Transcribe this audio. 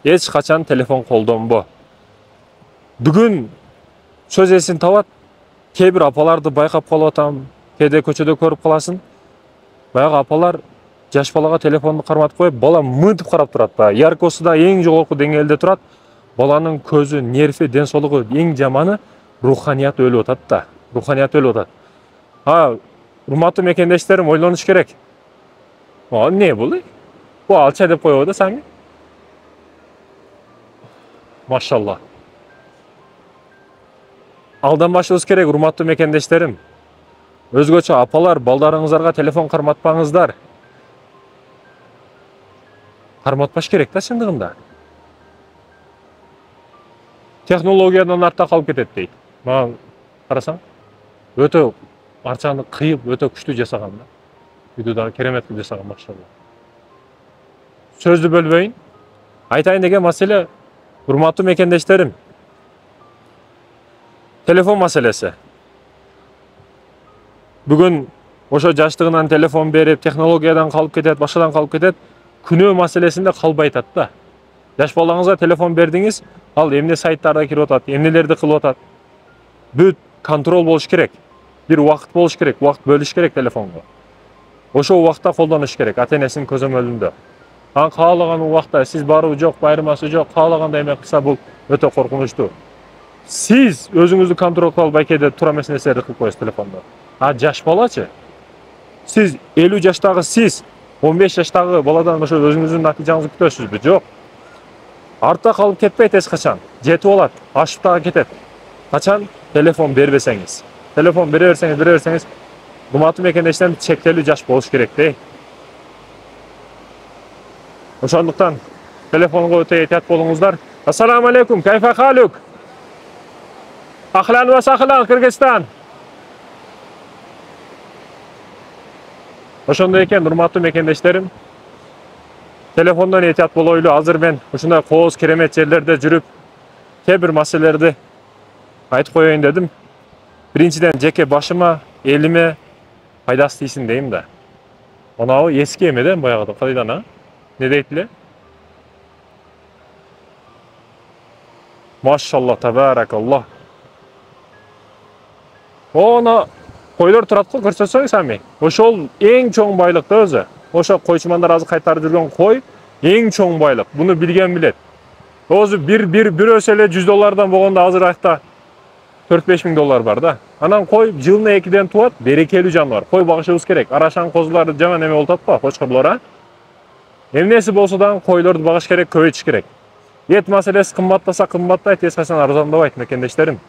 Eч качан телефон колдонбо. Бүгүн сөз эсин табат. Кээ бир апаларды байкап калып атам. Кээде көчөдө көрүп каласың. Баягы апалар жаш балага телефонду карматып коюп, бала мынтип карап турат. Яркосы да эң жогорку деңгээлде турат. Баланын көзү, нерви, ден соолугу эң жаманы руханияты өлүп атат да. Руханияты өлүп атат. Урматтуу мекендештерим, ойлонуш керек. Не бул? Бу алча деп коебу да сами. Машалла. Алданбашыбыз керек, урматтуу мекендештерим. Өзгөчө апалар, балдарыңыздарга телефон карматпаңыздар. Карматпаш керек да чындыгында. Технологиядан артта калып кетет дейт. Мага карасаң, өтө арчаны кыйып, өтө күчтүү жасаган да. Үйдү да керемет кылып жасаган, машалла. Сөздү бөлбөйүн. Айтайын деген маселе, урматтуу мекендештерим. Телефон маселеси. Бүгүн ошо жаштыгынан телефон берип, технологиядан калып кетет, башкадан калып кетет, күнөө маселесинде калбай атат да. Жаш балаңызга телефон бердиңиз, ал эмне сайттарда кирип атат, эмнелерди кылып атат. Бүт контрол болуш керек. Бир убакыт болуш керек, убакыт бөлүш керек телефонго. Ошо убакытта колдонуш керек, ата-энесинин көзөмөлүндө. Каалаган убакта сиз баруу жок, байырмасы жок, каалагандай эме кылса бул өтө коркунучтуу. Сиз өзүңүздү контрол кыла албай кээде туура эмес нерселерди кылып коесуз телефондо. Жаш балачы? Сиз 50 жаштагы сиз 15 жаштагы баладан ошо өзүңүздүн натыйжаңызды күтөсүзбү? Жок. Артта калып кетпейт эч качан. Жетип алат, ашып дагы кетет. Качан телефон бербесеңиз. Телефон бере берсеңиз, урматтуу мекендештерим, чектелүү жаш болуш керек дей. Ошондуктан телефонго өтө этият болуңуздар. Ассаламу алейкум, кайфа халук? Ахлан ва сахлан, Кыргызстан. Ошондой экен, урматтуу мекендештерим. Телефондон этият болойлу. Азыр мен ушундай кооз керемет жерлерде жүрүп, кээ бир маселелерди айтып коеюн дедим. Биринчиден жеке башыма, элиме пайдасы тийсин дейм да. Онабы эски эмеден баягыда кайдан, не дейт эле? Машалла, табаракалла. Оны койлор турат го, көрсөтсөң сами. Ошол эң чоң байлык да өзү. Ошо койчумандар азыр кайтарып жүргөн кой эң чоң байлык. Буну билген билет. Өзү бир өсө эле $100 болгондо азыр айта 4-5 миң доллар бар да. Анан кой жылына 2ден туат, берекелүү жаныбар. Кой багышыбыз керек. Арашан козулар жаман эме болуп атпа, кочкорлор, Эмнеси болсо дагы койлорду багыш керек, көбөйтүш керек. Эт маселеси кымбаттаса кымбаттайт, эч качан арзандабайт мекендештерим.